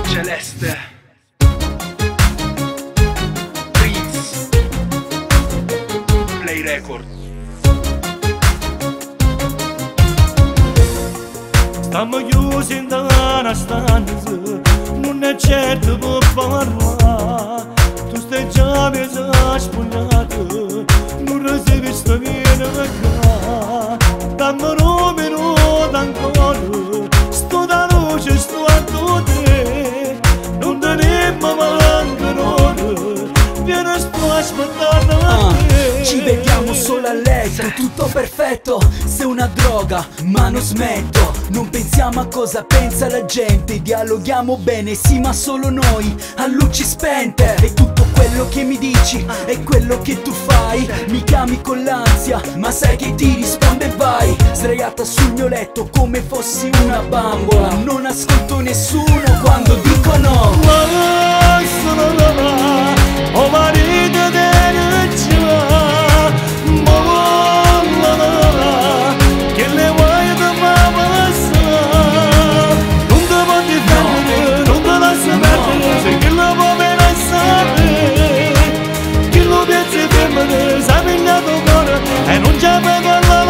Celeste Prince Play Record. Stiamo chiusi in una stanza, non è certo per parlare. Tu stai già mezzo spugnato, non resivi sta viene qua. Dammi un minuto ancora, sto da luce, sto a te. Non te ne manca l'ora, vieni sto aspettando a te. Ci vediamo solo a letto, tutto perfetto. Sei una droga, ma non smetto. Non pensiamo a cosa pensa la gente. Dialoghiamo bene, sì, ma solo noi, a luci spente. E tutto quello che mi dici è quello che tu fai. Mi chiami con l'ansia, ma sai che ti risponde e vai. Sdraiata sul mio letto come fossi una bambola. Non ascolto nessuno quando dico no. Sono là, oh marito della già, che le vuoi da mamma sa. Non ti puoi difendere, non ti lascio perdere, se chi lo può bene sapere, chi lo piace femmine, sa pigliato cuore e non c'è per la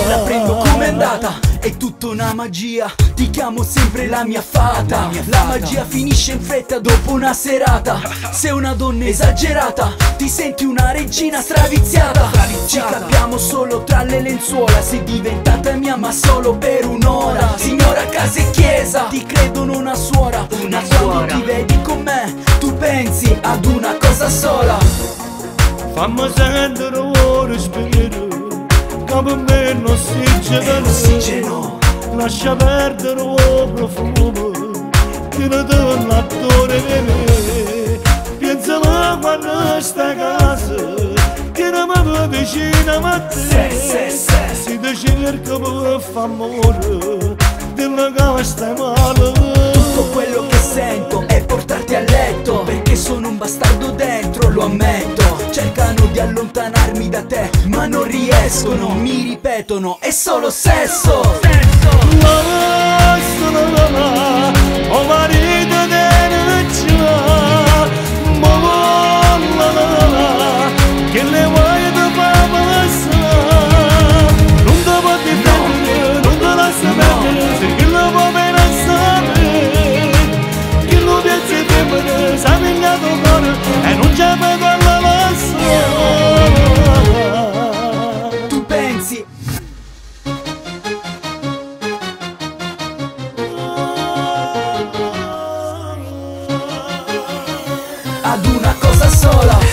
La prendo come è andata, è tutta una magia. Ti chiamo sempre la mia fata. La magia finisce in fretta dopo una serata. Sei una donna esagerata, ti senti una regina straviziata. Ci capiamo solo tra le lenzuola. Sei diventata mia ma solo per un'ora. Signora casa e chiesa, ti credono una suora. Ma quando ti vedi con me, tu pensi ad una cosa sola. Fammi sentire un respiro, che per me non ossigeno. Lascia perdere un profumo, che non ti l'attore di me. Pensami quando stai a casa, che non mi vicino a te. Se ti cerco per fare amore, dillo che stai male. Tutto quello che sento è portarti a letto, perché sono un bastardo dentro, lo ammetto. Cercano di allontanarmi da te, ma non riescono. Mi ripetono, è solo sesso. Sono là, oh marito della già, che le vuoi da mamma sa. Non ti puoi difendere, non ti lascio perdere, se chi lo può bene sapere, chi lo piace femmine, sa pigliato cuore e non c'è per la sola. Tu pensi ad una cosa sola.